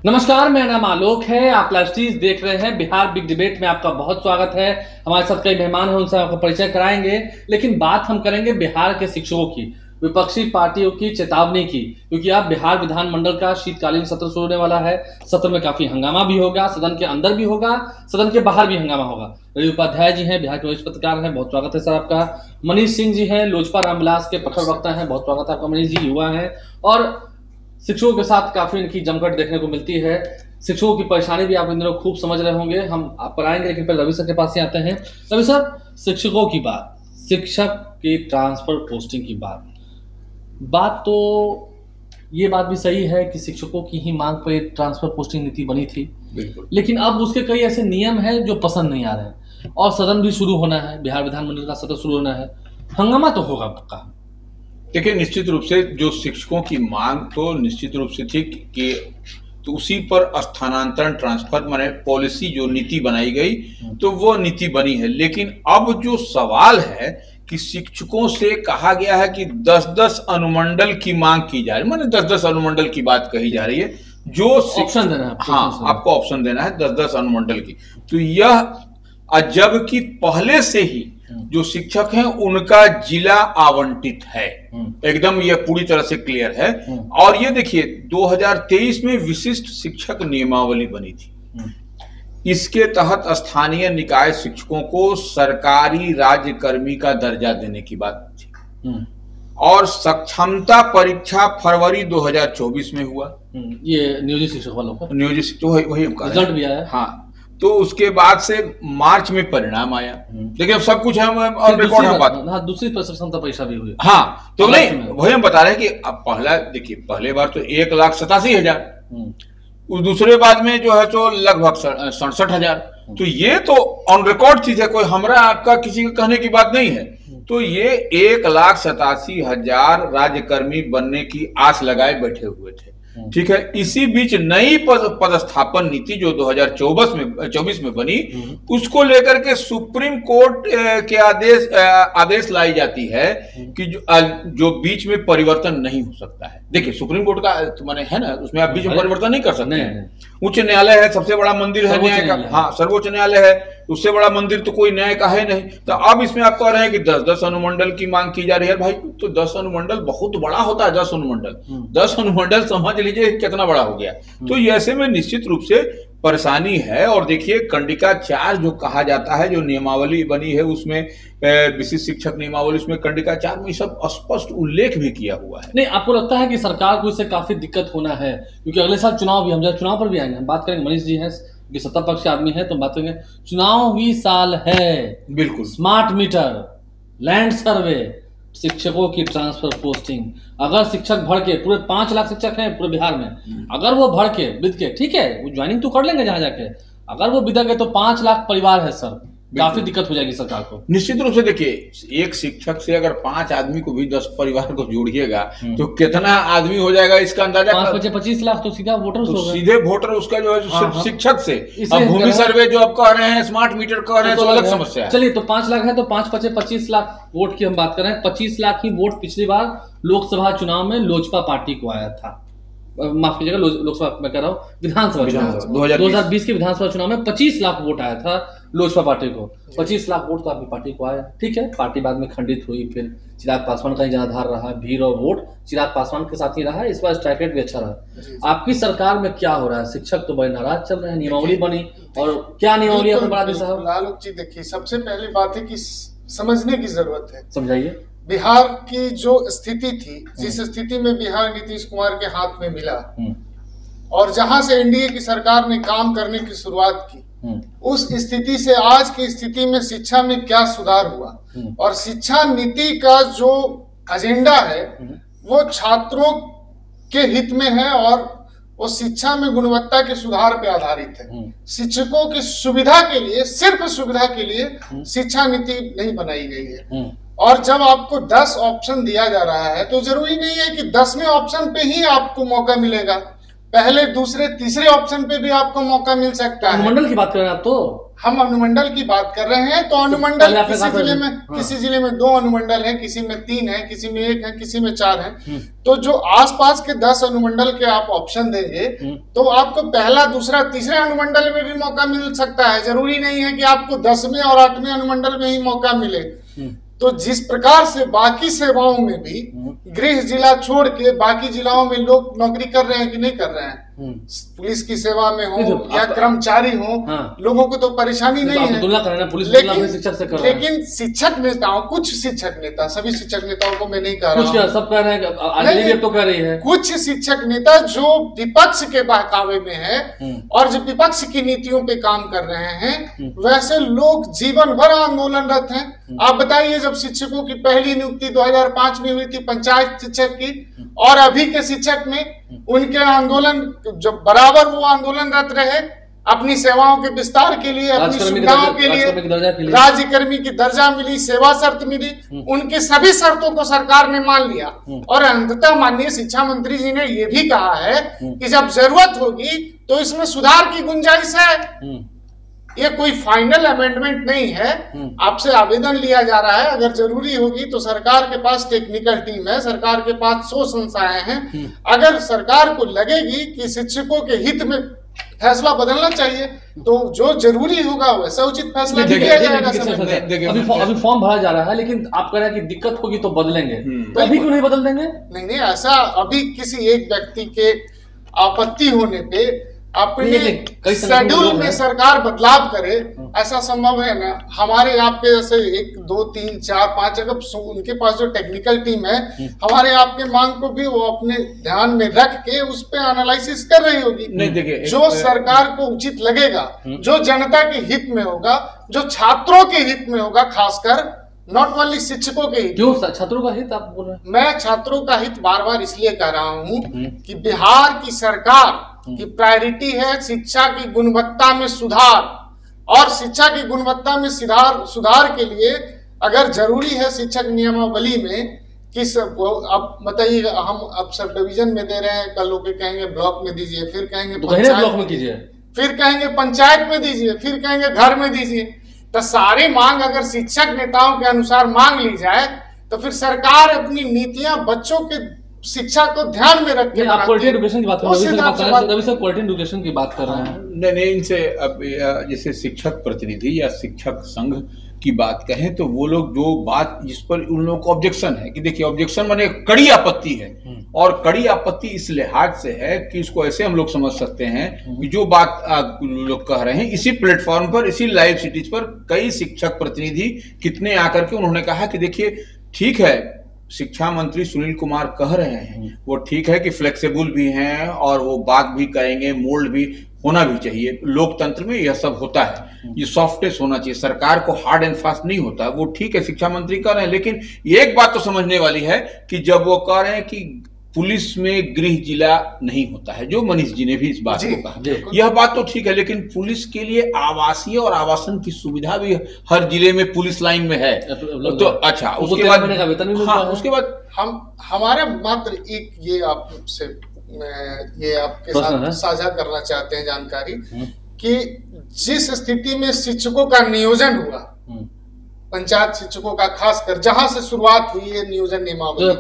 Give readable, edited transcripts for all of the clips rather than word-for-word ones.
नमस्कार, मेरा नाम आलोक है। आप लाइव देख रहे हैं। बिहार बिग डिबेट में आपका बहुत स्वागत है। हमारे साथ कई मेहमान हैं, उनसे आपका परिचय कराएंगे। लेकिन बात हम करेंगे बिहार के शिक्षकों की, विपक्षी पार्टियों की चेतावनी की, क्योंकि अब बिहार विधानमंडल का शीतकालीन सत्र शुरू होने वाला है। सत्र में काफी हंगामा भी होगा, सदन के अंदर भी होगा, सदन के बाहर भी हंगामा होगा। रवि उपाध्याय जी हैं, बिहार के वरिष्ठ पत्रकार हैं, बहुत स्वागत है सर आपका। मनीष सिंह जी हैं, लोजपा रामविलास के प्रखर वक्ता हैं, बहुत स्वागत है आपका मनीष जी। युवा हैं और शिक्षकों के साथ काफी इनकी जमघट देखने को मिलती है। शिक्षकों की परेशानी भी आप इन दिनों खूब समझ रहे होंगे, हम आप पर आएंगे, लेकिन पहले रवि सर के पास ही आते हैं। रवि सर, शिक्षकों की बात, शिक्षक की ट्रांसफर पोस्टिंग की बात तो ये बात भी सही है कि शिक्षकों की ही मांग पर ट्रांसफर पोस्टिंग नीति बनी थी, बिल्कुल। लेकिन अब उसके कई ऐसे नियम हैं जो पसंद नहीं आ रहे हैं, और सदन भी शुरू होना है, बिहार विधानमंडल का सत्र शुरू होना है, हंगामा तो होगा पक्का। देखिए, निश्चित रूप से जो शिक्षकों की मांग तो निश्चित रूप से थी कि तो उसी पर स्थानांतरण ट्रांसफर माने पॉलिसी जो नीति बनाई गई तो वो नीति बनी है। लेकिन अब जो सवाल है कि शिक्षकों से कहा गया है कि 10-10 अनुमंडल की मांग की जा रही है, माने 10-10 अनुमंडल की बात कही जा रही है, जो ऑप्शन देना है। हाँ, आपको ऑप्शन देना है 10-10 अनुमंडल की। तो यह जबकि पहले से ही जो शिक्षक हैं उनका जिला आवंटित है, एकदम ये पूरी तरह से क्लियर है। और ये देखिए 2023 में विशिष्ट शिक्षक नियमावली बनी थी। इसके तहत स्थानीय निकाय शिक्षकों को सरकारी राज्यकर्मी का दर्जा देने की बात थी, और सक्षमता परीक्षा फरवरी 2024 में हुआ। ये नियोजित शिक्षक वालों का नियोजित तो वही रिजल्ट भी आया। हाँ, तो उसके बाद से मार्च में परिणाम आया। देखिए, अब सब कुछ है और रिकॉर्ड है बात। हाँ, दूसरी सक्षमता परीक्षा भी हुई। हाँ, तो नहीं, वही हम बता रहे हैं कि अब पहला देखिए, पहले बार तो 1,87,000, उस दूसरे बाद में जो है तो लगभग 67,000। तो ये तो ऑन रिकॉर्ड चीज है, कोई हमरा आपका किसी के कहने की बात नहीं है। तो ये 1,87,000 राज्यकर्मी बनने की आस लगाए बैठे हुए थे, ठीक है। इसी बीच नई पदस्थापन नीति जो 2024 में बनी, उसको लेकर के सुप्रीम कोर्ट के आदेश लाई जाती है कि जो बीच में परिवर्तन नहीं हो सकता है। देखिए, सुप्रीम कोर्ट का तो माने है ना, उसमें आप बीच में परिवर्तन नहीं कर सकते हैं। उच्च न्यायालय है, सबसे बड़ा मंदिर है न्याय का। हाँ, सर्वोच्च न्यायालय है, उससे बड़ा मंदिर तो कोई न्याय का है नहीं। तो अब इसमें आप कह रहे हैं कि 10-10 अनुमंडल की मांग की जा रही है। भाई, तो 10 अनुमंडल बहुत बड़ा होता है। 10 अनुमंडल समझ लीजिए कितना बड़ा हो गया। तो ऐसे में निश्चित रूप से परेशानी है। और देखिए, कंडिका 4 जो कहा जाता है, जो नियमावली बनी है, उसमें विशिष्ट शिक्षक नियमावली, उसमें कंडिका 4 में सब स्पष्ट उल्लेख भी किया हुआ है। नहीं, आपको लगता है कि सरकार को इससे काफी दिक्कत होना है? क्योंकि अगले साल चुनाव भी, हम जब चुनाव पर भी आएंगे, हम बात करेंगे। मनीष जी हैं, सत्ता पक्ष के आदमी है, तो बात करेंगे। चुनाव भी साल है, बिल्कुल। स्मार्ट मीटर, लैंड सर्वे, शिक्षकों की ट्रांसफर पोस्टिंग। अगर शिक्षक भड़ के, पूरे 5 लाख शिक्षक हैं पूरे बिहार में, अगर वो भड़ के बिद के, ठीक है, वो ज्वाइनिंग तो कर लेंगे जहां जाके, अगर वो बिदा गए तो 5 लाख परिवार है सर, काफी दिक्कत हो जाएगी सरकार को। निश्चित रूप से देखिए, एक शिक्षक से अगर 5 आदमी को भी 10 परिवार को जोड़िएगा तो कितना आदमी हो जाएगा, इसका अंदाजा 25 लाख तो सीधा वोटर तो सीधे वोटर उसका जो है सिर्फ शिक्षक से। अब भूमि सर्वे जो आप कह रहे हैं, स्मार्ट मीटर कह रहे हैं, तो अलग समस्या है। चलिए, तो 5 लाख है तो 5-25 लाख वोट की हम बात कर रहे हैं। 25 लाख ही वोट पिछली बार लोकसभा चुनाव में लोजपा पार्टी को आया था। माफ कीजिएगा, लोकसभा मैं कह रहा हूँ, विधानसभा 2020 के विधानसभा चुनाव में 25 लाख वोट आया था लोजपा पार्टी को। 25 लाख वोट तो आपकी पार्टी को आया, ठीक है। पार्टी बाद में खंडित हुई, फिर चिराग पासवान का ही जनाधार रहा, भीड़ और वोट चिराग पासवान के साथ ही रहा। इस बार स्ट्राइक रेट भी अच्छा रहा। आपकी सरकार में क्या हो रहा है? शिक्षक तो बड़े नाराज चल रहे हैं, नियमावली बनी, और क्या नियमावली है बड़ा साहब? लालू जी, देखिए, सबसे पहली बात है कि समझने की जरूरत है। समझाइए। बिहार की जो स्थिति थी, जिस स्थिति में बिहार नीतीश कुमार के हाथ में मिला, और जहां से एनडीए की सरकार ने काम करने की शुरुआत की, उस स्थिति से आज की स्थिति में शिक्षा में क्या सुधार हुआ, और शिक्षा नीति का जो एजेंडा है वो छात्रों के हित में है, और वो शिक्षा में गुणवत्ता के सुधार पे आधारित है। शिक्षकों की सुविधा के लिए, सिर्फ सुविधा के लिए शिक्षा नीति नहीं बनाई गई है। और जब आपको 10 ऑप्शन दिया जा रहा है तो जरूरी नहीं है कि 10वें ऑप्शन पे ही आपको मौका मिलेगा। पहले दूसरे तीसरे ऑप्शन पे भी आपको मौका मिल सकता है। अनुमंडल की बात कर रहे हैं आप, तो हम अनुमंडल की बात कर रहे हैं। तो अनुमंडल किसी जिले में 2 अनुमंडल है, किसी में 3 है, किसी में 1 है, किसी में 4 है। तो जो आसपास के 10 अनुमंडल के आप ऑप्शन देंगे तो आपको पहला, दूसरा, तीसरे अनुमंडल में भी मौका मिल सकता है। जरूरी नहीं है कि आपको 10वें और 8वें अनुमंडल में ही मौका मिले। तो जिस प्रकार से बाकी सेवाओं में भी गृह जिला छोड़ के बाकी जिलाओं में लोग नौकरी कर रहे हैं कि नहीं कर रहे हैं, पुलिस की सेवा में हो या कर्मचारी हो, लोगों को तो परेशानी नहीं है। लेकिन शिक्षक नेताओं, कुछ शिक्षक नेता, सभी शिक्षक नेताओं को मैं नहीं कह रहा हूँ, सब कह रहे हैं, तो कह रही है कुछ शिक्षक नेता जो विपक्ष के बहकावे में है और जो विपक्ष की नीतियों पे काम कर रहे हैं, वैसे लोग जीवन भर आंदोलनरत हैं। आप बताइए, जब शिक्षकों की पहली नियुक्ति 2005 में हुई थी पंचायत शिक्षक की, और अभी के शिक्षक में उनके आंदोलन, जब बराबर वो आंदोलनरत रहे अपनी सेवाओं के विस्तार के लिए, अपनी सुविधाओं के लिए, राज्यकर्मी की दर्जा मिली, सेवा शर्त मिली, उनके सभी शर्तों को सरकार ने मान लिया। और अंततः माननीय शिक्षा मंत्री जी ने यह भी कहा है कि जब जरूरत होगी तो इसमें सुधार की गुंजाइश है। ये कोई फाइनल अमेंडमेंट नहीं है, आपसे आवेदन लिया जा रहा है। अगर जरूरी होगी तो सरकार के पास टेक्निकल टीम है, सरकार के पास 100 संस्थाएं हैं। अगर सरकार को लगेगी कि शिक्षकों के हित में फैसला बदलना चाहिए तो जो जरूरी होगा वैसा उचित फैसला लिया जाएगा। अभी फॉर्म भरा जा रहा है, लेकिन आप कह रहे हैं कि दिक्कत होगी तो बदलेंगे, तो अभी क्यों नहीं बदल देंगे? नहीं, ऐसा अभी किसी एक व्यक्ति के आपत्ति होने पे अपने शेड्यूल में सरकार बदलाव करे, ऐसा संभव है ना? हमारे आपके जैसे 1, 2, 3, 4, 5 अगर उनके पास जो टेक्निकल टीम है, हमारे आपके मांग को भी वो अपने ध्यान में रख के उस पे एनालिसिस कर रही होगी। नहीं, देखिए, जो सरकार को उचित लगेगा, जो जनता के हित में होगा, जो छात्रों के हित में होगा, खासकर नॉट ओनली शिक्षकों के हित। क्यों छात्रों का हित आप बोल रहे हैं? मैं छात्रों का हित बार बार इसलिए कह रहा हूँ कि बिहार की सरकार की प्रायोरिटी है शिक्षा की गुणवत्ता में सुधार, और शिक्षा की गुणवत्ता में सुधार के लिए अगर जरूरी है शिक्षक नियमावली में कि अब बताइए, हम अब सब डिवीजन में दे रहे हैं, कल लोग कहेंगे ब्लॉक में दीजिए, फिर कहेंगे ब्लॉक में कीजिए, फिर कहेंगे पंचायत में दीजिए, फिर कहेंगे घर में दीजिए। तो सारी मांग अगर शिक्षक नेताओं के अनुसार मांग ली जाए तो फिर सरकार अपनी नीतियां बच्चों के शिक्षा को ध्यान में रख के क्वालिटी एजुकेशन की बात कर रहे हैं, रवि सर क्वालिटी एजुकेशन की बात कर रहे हैं। नहीं, इनसे अब जैसे शिक्षक प्रतिनिधि या शिक्षक संघ की बात कहें तो वो लोग जो बात जिस पर उन लोगों को ऑब्जेक्शन है कि देखिए, ऑब्जेक्शन माने कड़ी आपत्ति है, और कड़ी आपत्ति इस लिहाज से है कि इसको ऐसे हम लोग समझ सकते हैं कि जो बात लोग कह रहे हैं, इसी प्लेटफॉर्म पर, इसी लाइव सिटीज पर कई शिक्षक प्रतिनिधि कितने आकर के उन्होंने कहा कि देखिए, ठीक है, शिक्षा मंत्री सुनील कुमार कह रहे हैं, वो ठीक है कि फ्लेक्सिबल भी हैं और वो बात भी करेंगे, मोल्ड भी होना भी चाहिए, लोकतंत्र में यह सब होता है, ये सॉफ्टनेस होना चाहिए, सरकार को हार्ड एंड फास्ट नहीं होता, वो ठीक है, शिक्षा मंत्री कह रहे हैं। लेकिन एक बात तो समझने वाली है कि जब वो कह रहे हैं कि पुलिस में गृह जिला नहीं होता है, जो मनीष जी ने भी इस बात को कहा, यह बात तो ठीक है, लेकिन पुलिस के लिए आवासीय और आवासन की सुविधा भी हर जिले में पुलिस लाइन में है। तो अच्छा, उसके बाद उसके बाद हमारे मात्र एक ये आपसे ये आपके साथ साझा करना चाहते हैं जानकारी कि जिस स्थिति में शिक्षकों का नियोजन हुआ, पंचायत शिक्षकों का खासकर जहां से शुरुआत हुई है नियोजन नियमावली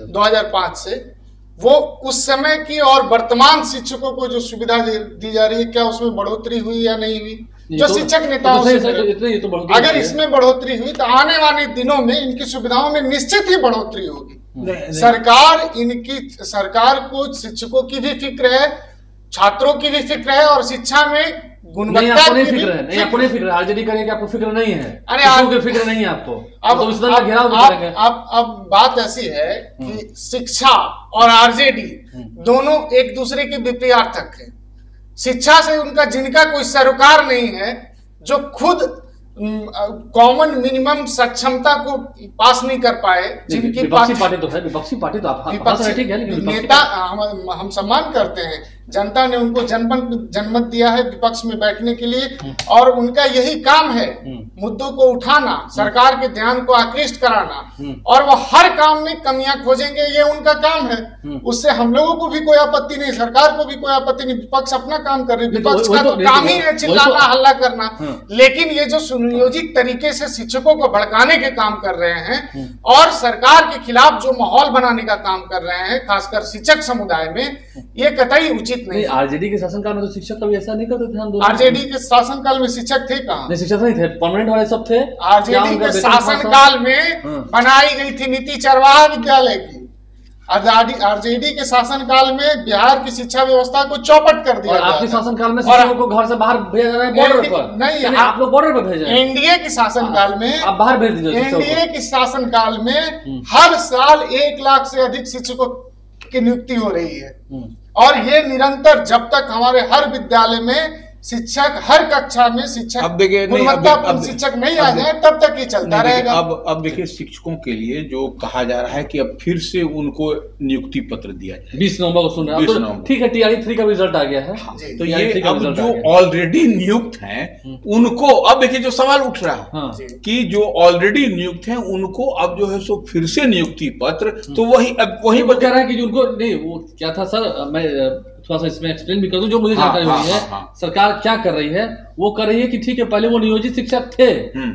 2005 से, वो उस समय की और वर्तमान शिक्षकों को जो सुविधा दी जा रही है, क्या उसमें बढ़ोतरी हुई या नहीं हुई? जो शिक्षक नेताओं से अगर इसमें बढ़ोतरी हुई तो आने वाले दिनों में इनकी सुविधाओं में निश्चित ही बढ़ोतरी होगी। सरकार को शिक्षकों की भी फिक्र है, छात्रों की भी फिक्र है, और शिक्षा में गुणवत्ता की फिक्र है। नहीं, आपको नहीं फिक्र, आरजेडी करेंगे आपको फिक्र नहीं है, अरे आपको फिक्र नहीं है आपको। अब बात ऐसी है कि शिक्षा और आरजेडी दोनों एक दूसरे के विपरीतार्थक है। शिक्षा से उनका जिनका कोई सरोकार नहीं है, जो खुद कॉमन मिनिमम सक्षमता को पास नहीं कर पाए, जिनकी विपक्षी पार्टी तो है, विपक्षी पार्टी तो आप नेता हम सम्मान करते हैं, जनता ने उनको जनमत दिया है विपक्ष में बैठने के लिए, और उनका यही काम है मुद्दों को उठाना, सरकार के ध्यान को आकृष्ट कराना, और वो हर काम में कमियां खोजेंगे, ये उनका काम है। उससे हम लोगों को भी कोई आपत्ति नहीं, सरकार को भी कोई आपत्ति नहीं। विपक्ष अपना काम कर रही है, विपक्ष का तो काम ही है चिल्लाना, हल्ला करना। लेकिन ये जो सुनियोजित तरीके से शिक्षकों को भड़काने के काम कर रहे हैं और सरकार के खिलाफ जो माहौल बनाने का काम कर रहे हैं, खासकर शिक्षक समुदाय में, ये कतई उचित नहीं। आरजेडी के शासनकाल में तो शिक्षक कभी ऐसा नहीं करते थे। आरजेडी के शासनकाल में शिक्षक थे कहाँ? नहीं, शिक्षक नहीं थे, परमानेंट वाले सब थे। आरजेडी के शासनकाल में बनाई गई थी नीति चरवाहा विद्यालय की। आरजेडी के शासनकाल में बिहार की शिक्षा व्यवस्था को चौपट कर दिया। आपके शासनकाल में शिक्षकों को घर से बाहर भेजा रहा है बॉर्डर पर? नहीं, आप लोग बॉर्डर पर भेजे। एनडीए के शासनकाल में आप बाहर भेज दीजिए। एनडीए के शासनकाल में हर साल 1 लाख से अधिक शिक्षकों की नियुक्ति हो रही है, और ये निरंतर जब तक हमारे हर विद्यालय में शिक्षक, हर कक्षा में शिक्षक, अब देखिए गुणवत्तापूर्ण शिक्षक नहीं आ जाए तब तक ये चलता रहेगा। अब देखिए शिक्षकों के लिए जो कहा जा रहा है कि अब फिर से उनको नियुक्ति पत्र दिया जाए 20 नवंबर को सुन रहे हैं। तो ठीक है, TRE 3 का रिजल्ट आ गया है। तो ये अब जो ऑलरेडी नियुक्त हैं उनको, अब देखिए जो सवाल उठ रहा है कि जो ऑलरेडी नियुक्त हैं उनको अब जो है सो फिर से नियुक्ति पत्र, तो वही कह रहा है कि उनको नहीं, वो क्या था सर, मैं थोड़ा सा इसमें एक्सप्लेन भी कर दूं जो मुझे जानकारी मिली है। सरकार क्या कर रही है, वो कर रही है कि ठीक है, पहले वो नियोजित शिक्षक थे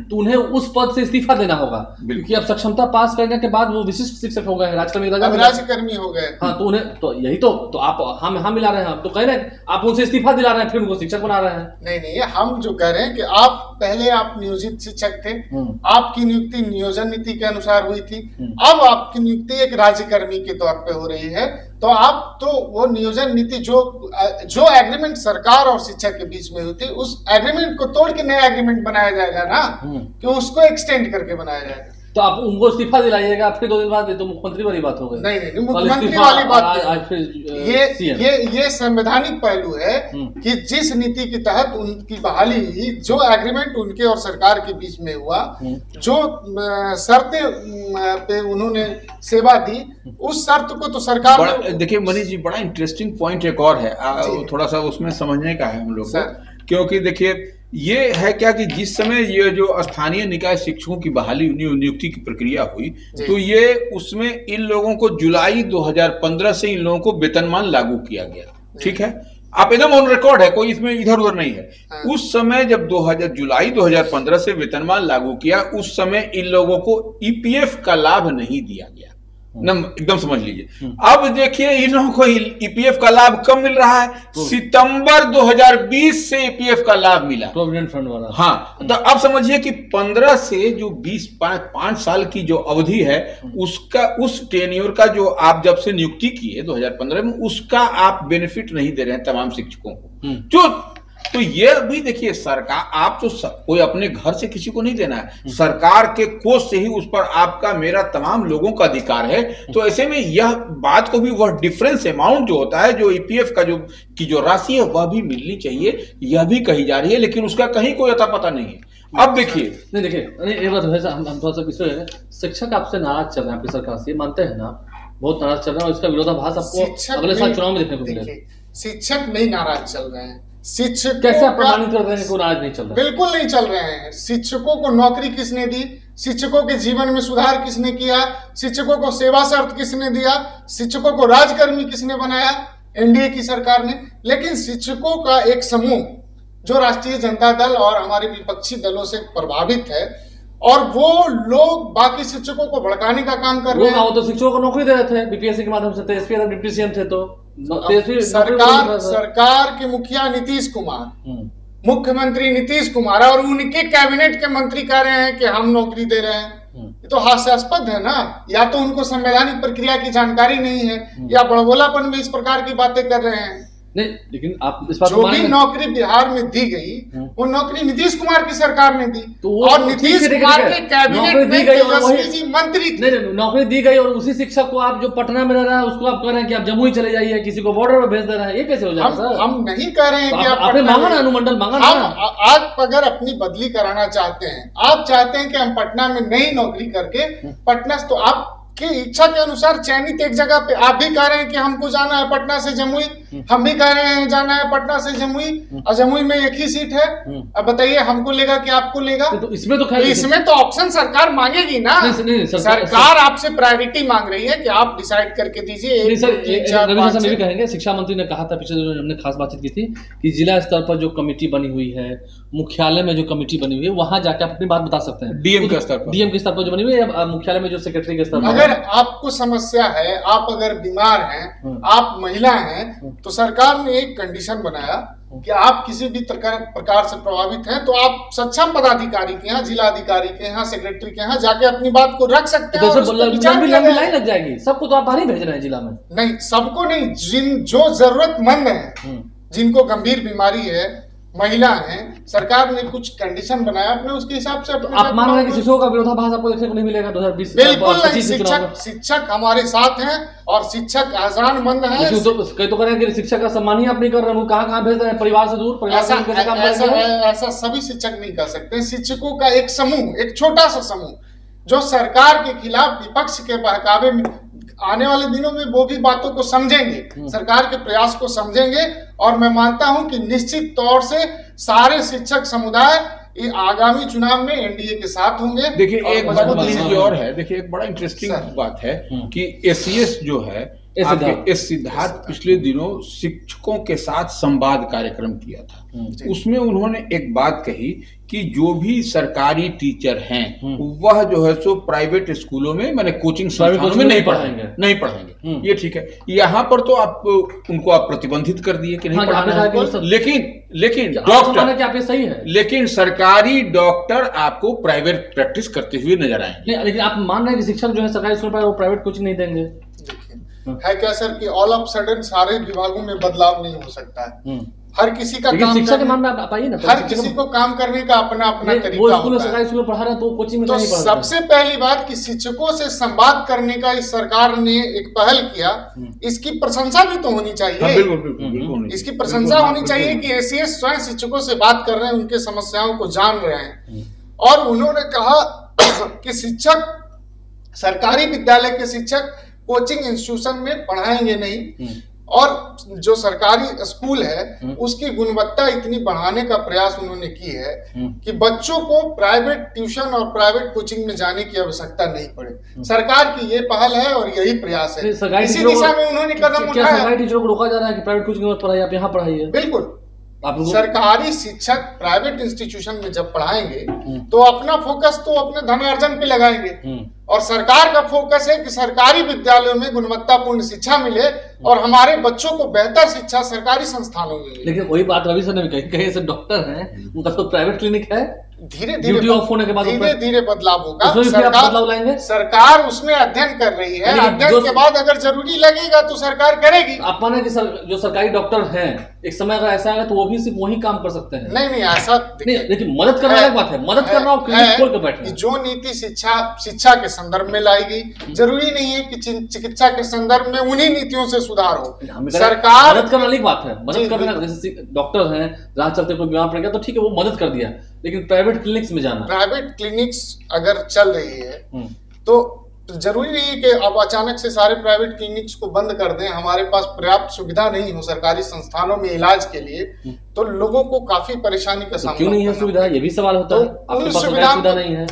तो उन्हें उस पद से इस्तीफा देना होगा, क्योंकि अब सक्षमता पास करने के बाद वो विशिष्ट शिक्षक हो गए, राज्यकर्मी हो गए। हाँ, तो उन्हें तो यही तो आप हम मिला रहे हैं, तो कह रहे हैं आप उनसे इस्तीफा दिला रहे हैं, फिर उनको शिक्षक बना रहे हैं। नहीं, हम जो कह रहे हैं कि आप पहले आप नियोजित शिक्षक थे, आपकी नियुक्ति नियोजन नीति के अनुसार हुई थी, अब आपकी नियुक्ति एक राज्यकर्मी के तौर पे हो रही है, तो आप तो वो नियोजन नीति जो एग्रीमेंट सरकार और शिक्षक के बीच में हुई थी, उस एग्रीमेंट को तोड़ के नया एग्रीमेंट बनाया जाएगा ना, कि उसको एक्सटेंड करके बनाया जाएगा। तो आप उनको इस्तीफा दिलाइएगा, फिर 2 दिन बाद तो मुख्यमंत्री वाली बात हो गई। नहीं, मुख्यमंत्री वाली बात ये संवैधानिक पहलू है कि जिस नीति के तहत उनकी बहाली हुई, जो एग्रीमेंट उनके और सरकार के बीच में हुआ, जो शर्तें पे उन्होंने सेवा दी, उस शर्त को तो सरकार। देखिए मनीष जी, बड़ा इंटरेस्टिंग पॉइंट एक और है, थोड़ा सा उसमें समझने का है हम लोग को, क्योंकि देखिए ये है क्या कि जिस समय ये जो स्थानीय निकाय शिक्षकों की बहाली नियुक्ति की प्रक्रिया हुई, तो ये उसमें इन लोगों को जुलाई 2015 से इन लोगों को वेतनमान लागू किया गया। ठीक है, आप एकदम ऑन रिकॉर्ड है, कोई इसमें इधर उधर नहीं है। उस समय जब जुलाई 2015 से वेतनमान लागू किया, उस समय इन लोगों को EPF का लाभ नहीं दिया गया, एकदम समझ लीजिए। अब देखिए इन लोगों को EPF का लाभ कब मिल रहा है? सितंबर 2020 से EPF का लाभ मिला, प्रोविडेंट फंड वाला। हाँ, तो अब समझिए कि 15 से जो 5 साल की जो अवधि है, उसका उस टेन्योर का जो आप जब से नियुक्ति किए 2015 में, उसका आप बेनिफिट नहीं दे रहे हैं तमाम शिक्षकों को। तो ये भी देखिए सरकार, आप तो कोई अपने घर से किसी को नहीं देना है, सरकार के कोष से ही उस पर आपका मेरा तमाम लोगों का अधिकार है। तो ऐसे में यह बात को भी, वह डिफरेंस अमाउंट जो होता है, जो EPF का जो राशि है, वह भी मिलनी चाहिए, यह भी कही जा रही है, लेकिन उसका कहीं कोई अता पता नहीं है। अब देखिए नहीं, देखिए ये बात है, हम थोड़ा सा विषय है, शिक्षक आपसे नाराज चल रहे हैं, आपकी सरकार से, मानते हैं ना, बहुत नाराज चल रहे हैं, और इसका विरोधाभास आपको अगले साल चुनाव में देखने को मिलेगा। शिक्षक नहीं नाराज चल रहे हैं, शिक्षक कैसे प्रमाणित कर रहे हैं कि नाराज नहीं चल रहे? बिल्कुल नहीं चल रहे हैं। शिक्षकों को नौकरी किसने दी? शिक्षकों के जीवन में सुधार किसने किया? शिक्षकों को सेवा शर्त किसने दिया? शिक्षकों को राजकर्मी किसने बनाया? एनडीए की सरकार ने। लेकिन शिक्षकों का एक समूह जो राष्ट्रीय जनता दल और हमारे विपक्षी दलों से प्रभावित है, और वो लोग बाकी शिक्षकों को भड़काने का काम कर रहे हैं। वो तो शिक्षकों को नौकरी दे रहे थे बीपीएससी के माध्यम से, एसपी अगर डिप्टी सीएम थे तो सरकार के मुखिया नीतीश कुमार, मुख्यमंत्री नीतीश कुमार और उनके कैबिनेट के मंत्री कह रहे हैं कि हम नौकरी दे रहे हैं। ये तो हास्यास्पद है ना। या तो उनको संवैधानिक प्रक्रिया की जानकारी नहीं है, या बड़बोलापन में इस प्रकार की बातें कर रहे हैं। नहीं, लेकिन आप इस बात जो भी नौकरी बिहार में दी गई, वो नौकरी नीतीश कुमार की सरकार ने दी, और नीतीश कुमार के कैबिनेट में तेजस्वी जी मंत्री थे। नहीं, नौकरी दी गई, और उसी शिक्षक को आप जो पटना में रह रहा है उसको आप कह रहे हैं कि आप जमुई चले जाइए, किसी को बॉर्डर पर भेज दे रहे हैं, ये कैसे हो जाएगा? हम नहीं कह रहे हैं कि आपने मांगा ना, अनुमंडल मांगा ना। आप अगर अपनी बदली कराना चाहते हैं, आप चाहते हैं कि हम पटना में नई नौकरी करके पटना, तो आपकी इच्छा के अनुसार चयनित एक जगह पे आप भी कह रहे हैं कि हमको जाना है पटना से जमुई, हम भी कह रहे हैं जाना है पटना से जमुई, और जमुई में एक ही सीट है। अब बताइए हमको लेगा कि आपको लेगा? तो इसमें तो ऑप्शन सरकार मांगेगी ना। सरकार आपसे प्रायोरिटी मांग रही है कि आप डिसाइड करके दीजिए। रवि कहेंगे, शिक्षा मंत्री ने कहा था पिछले दिनों, हमने खास बातचीत की थी कि जिला स्तर पर जो कमेटी बनी हुई है, मुख्यालय में जो कमेटी बनी हुई है, वहां जाके आप अपनी बात बता सकते हैं। डीएम के स्तर पर जो बनी हुई है, मुख्यालय में जो सेक्रेटरी के स्तर पर। अगर आपको समस्या है, आप अगर बीमार हैं, आप महिला हैं, तो सरकार ने एक कंडीशन बनाया कि आप किसी भी प्रकार से प्रभावित हैं तो आप सक्षम पदाधिकारी के यहाँ, जिला अधिकारी के यहाँ, सेक्रेटरी के यहाँ जाके अपनी बात को रख सकते हैं। लंबी लाइन लग जाएगी। सबको तो आप बाहर ही भेज रहे हैं जिला में। नहीं, सबको नहीं, जो जरूरतमंद है, जिनको गंभीर बीमारी है, महिला हैं, सरकार ने कुछ कंडीशन बनाया अपने, उसके हिसाब से तो आप मान रहे हैं कि शिक्षकों का विरोधाभास आपको देखने को नहीं मिलेगा 2020? बिल्कुल नहीं। शिक्षक हमारे साथ हैं और शिक्षक आजानमंद हैं। कई तो कह रहे हैं कि शिक्षक का सम्मान ही आप नहीं कर रहे हैं, वो कहाँ भेज रहे हैं, परिवार से दूर। ऐसा सभी शिक्षक नहीं कर सकते। शिक्षकों का एक समूह, एक छोटा सा समूह, जो सरकार के खिलाफ विपक्ष के बहकावे में आने वाले दिनों में वो भी बातों को समझेंगे, सरकार के प्रयास को समझेंगे, और मैं मानता हूं कि निश्चित तौर से सारे शिक्षक समुदाय आगामी चुनाव में एनडीए के साथ होंगे। देखिए एक बात और है, देखिए एक बड़ा इंटरेस्टिंग बात है कि एसीएस जो है, एस सिद्धार्थ पिछले दिनों शिक्षकों के साथ संवाद कार्यक्रम किया था। उसमें उन्होंने एक बात कही कि जो भी सरकारी टीचर हैं वह जो है सो प्राइवेट स्कूलों में, माने कोचिंग संस्थानों में नहीं पढ़ाएंगे। ये ठीक है। यहाँ पर तो आप उनको आप प्रतिबंधित कर दिए कि नहीं पढ़ाना, लेकिन डॉक्टर क्या सही है, लेकिन सरकारी डॉक्टर आपको प्राइवेट प्रैक्टिस करते हुए नजर आएंगे। लेकिन आप मान रहे हैं कि शिक्षक जो है सरकारी स्कूल पर वो प्राइवेट कोचिंग नहीं देंगे? है क्या सर कि ऑल ऑफ सडन सारे विभागों में बदलाव नहीं हो सकता है। हर किसी का काम, शिक्षा के मामले आप आइए ना, हर किसी को काम करने का अपना अपना तरीका होता है। सरकारी स्कूल में पढ़ा रहे हैं तो कोचिंग में नहीं पढ़ा। सबसे पहली बात कि शिक्षकों से संवाद करने का इस सरकार ने एक पहल किया, इसकी प्रशंसा भी तो होनी चाहिए। बिल्कुल, इसकी प्रशंसा होनी चाहिए कि एसीएस स्वयं शिक्षकों से बात कर रहे हैं, उनके समस्याओं को जान रहे हैं, और उन्होंने कहा कि शिक्षक, सरकारी विद्यालय के शिक्षक कोचिंग इंस्टीट्यूशन में पढ़ाएंगे नहीं, और जो सरकारी स्कूल है उसकी गुणवत्ता इतनी बढ़ाने का प्रयास उन्होंने की है कि बच्चों को प्राइवेट ट्यूशन और प्राइवेट कोचिंग में जाने की आवश्यकता नहीं पड़े। सरकार की ये पहल है और यही प्रयास है, इसी दिशा में उन्होंने कदम उठाया। सरकारी टीचरों को रोका जा रहा है कि प्राइवेट कोचिंग में पढ़ाइए, आप यहाँ पढ़ाइए। बिल्कुल, सरकारी शिक्षक प्राइवेट इंस्टीट्यूशन में जब पढ़ाएंगे तो अपना फोकस तो अपने धनार्जन पे लगाएंगे, और सरकार का फोकस है कि सरकारी विद्यालयों में गुणवत्तापूर्ण शिक्षा मिले और हमारे बच्चों को बेहतर शिक्षा सरकारी संस्थानों में मिले। लेकिन वही बात रवि सर ने भी कही, कहीं ऐसे डॉक्टर हैं उनका तो प्राइवेट क्लिनिक है, धीरे धीरे बदलाव होगा। सरकार उसमें अध्ययन कर रही है, अध्ययन के बाद अगर जरूरी लगेगा तो सरकार करेगी। आप माने कि जो सरकारी डॉक्टर हैं एक समय अगर ऐसा आएगा तो वो भी सिर्फ वही काम कर सकते हैं? नहीं, ऐसा नहीं, लेकिन मदद करना एक बात है, मदद करना और क्लिनिक खोल के बैठना। जो नीति शिक्षा के संदर्भ में लाई गई, जरूरी नहीं है कि चिकित्सा के संदर्भ में उन्हीं नीतियों से सुधार हो। सरकार मदद करना अलग बात है, मदद करना, जैसे डॉक्टर हैं राह चलते कोई बीमार पड़ गया तो ठीक है वो मदद कर दिया, लेकिन प्राइवेट क्लिनिक्स में जाना, प्राइवेट क्लिनिक्स अगर चल रही है तो जरूरी नहीं है कि अब अचानक से सारे प्राइवेट क्लिनिक्स को बंद कर दें। हमारे पास पर्याप्त सुविधा नहीं हो सरकारी संस्थानों में इलाज के लिए, तो लोगों को काफी परेशानी का सामना क्यों नहीं है सुविधा, ये भी सवाल होता है। आपके पास सुविधा नहीं है,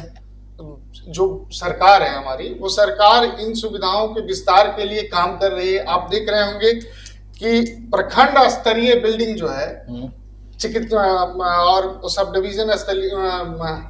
जो सरकार है हमारी, वो सरकार इन सुविधाओं के विस्तार के लिए काम कर रही है। आप देख रहे होंगे कि प्रखंड स्तरीय बिल्डिंग जो है, चिकित्सा और सब डिवीजन स्तरीय,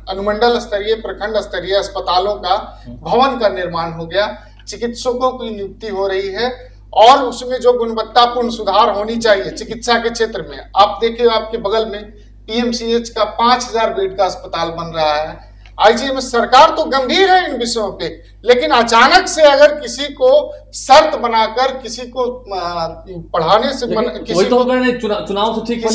अनुमंडल स्तरीय, प्रखंड स्तरीय अस्पतालों का भवन का निर्माण हो गया, चिकित्सकों की नियुक्ति हो रही है, और उसमें जो गुणवत्तापूर्ण सुधार होनी चाहिए चिकित्सा के क्षेत्र में। आप देखिए आपके बगल में पीएमसीएच का 5000 बेड का अस्पताल बन रहा है। आईजीएमएस सरकार तो गंभीर है इन विषयों पे, लेकिन अचानक से अगर किसी को शर्त बनाकर किसी को पढ़ाने से चुनाव से ठीक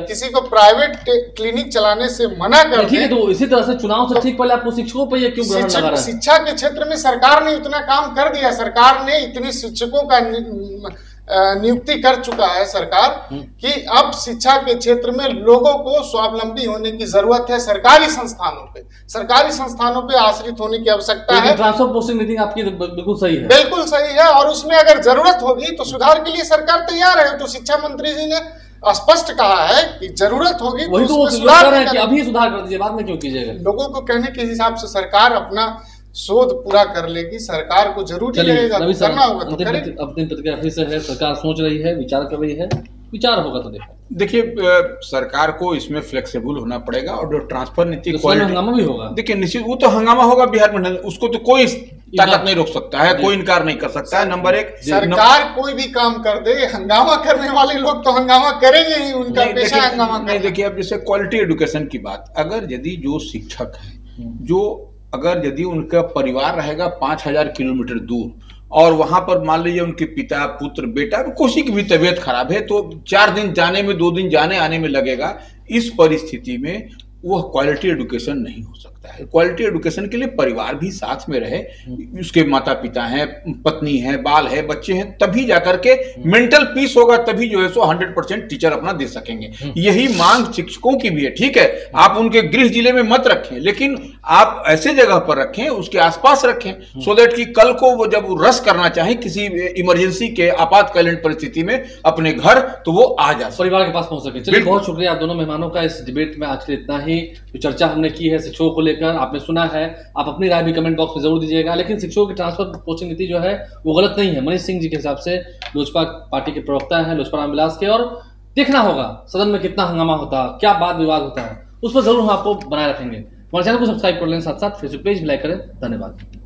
किसी को प्राइवेट क्लिनिक चलाने से मना कर दे, तो इसी तरह से चुनाव से ठीक पहले आपको शिक्षकों पर क्यों ग्रहण लगा रहा है? शिक्षा के क्षेत्र में सरकार ने इतना काम कर दिया, सरकार ने इतने शिक्षकों का नियुक्ति कर चुका है सरकार कि अब शिक्षा के क्षेत्र में लोगों को स्वावलंबी होने की जरूरत है। सरकारी संस्थानों पे आश्रित होने की आवश्यकता है। ट्रांसफर पोस्टिंग नीति आपकी बिल्कुल सही है, बिल्कुल सही है, और उसमें अगर जरूरत होगी तो सुधार के लिए सरकार तैयार है। तो शिक्षा मंत्री जी ने स्पष्ट कहा है कि जरूरत होगी वही तो सुधार कर रहे हैं कि अभी सुधार कर दीजिए, बाद में क्यों कीजिएगा। लोगों को कहने के हिसाब से सरकार अपना शोध पूरा कर लेगी, सरकार को जरूर लगेगा करना होगा तो करेगी। अपनी प्रतिक्रिया फिर से है, सरकार सोच रही है, विचार कर रही है, विचार होगा तो देखिए सरकार को इसमें फ्लेक्सिबल होना पड़ेगा। और जो ट्रांसफर नीति हंगामा भी होगा, देखिए निश्चित वो तो हंगामा होगा बिहार में, उसको तो कोई ताकत नहीं रोक सकता है, कोई इनकार नहीं कर सकता है। नंबर एक, सरकार कोई भी काम कर दे, हंगामा करने वाले लोग तो हंगामा करेंगे ही, उनका पेशा हंगामा करना। देखिए अब जैसे क्वालिटी एजुकेशन की बात, अगर यदि जो शिक्षक है अगर यदि उनका परिवार रहेगा 5000 किलोमीटर दूर और वहां पर मान लीजिए उनके पिता पुत्र बेटा किसी की भी तबीयत खराब है तो 4 दिन जाने में 2 दिन जाने आने में लगेगा, इस परिस्थिति में वह क्वालिटी एजुकेशन नहीं हो सकता है। क्वालिटी एजुकेशन के लिए परिवार भी साथ में रहे, उसके माता पिता हैं, पत्नी है, बाल है, बच्चे हैं, तभी जाकर के मेंटल पीस होगा, तभी जो है सो 100% टीचर अपना दे सकेंगे। यही मांग शिक्षकों की भी है। ठीक है, आप उनके गृह जिले में मत रखें, लेकिन आप ऐसे जगह पर रखें, उसके आसपास रखें, सो दैट कि कल को वो जब रस करना चाहे किसी इमरजेंसी के आपातकालीन परिस्थिति में अपने घर, तो वो आ जा परिवार के पास पहुंच सके। चलिए बहुत शुक्रिया आप दोनों मेहमानों का इस डिबेट में। आज के इतना ही जो चर्चा हमने की है शिक्षकों को लेकर, आपने सुना है, आप अपनी राय भी कमेंट बॉक्स में जरूर दीजिएगा। लेकिन शिक्षकों की ट्रांसफर पोस्टिंग नीति जो है वो गलत नहीं है। मनीष सिंह जी के हिसाब से लोजपा पार्टी के प्रवक्ता हैं, लोजपा रामविलास के, और देखना होगा सदन में कितना हंगामा होता है, क्या वाद विवाद होता है, उस पर जरूर हम आपको बनाए रखेंगे। हमारे चैनल को सब्सक्राइब कर लें, साथ साथ फेसबुक पेज भी लाइक करें। धन्यवाद।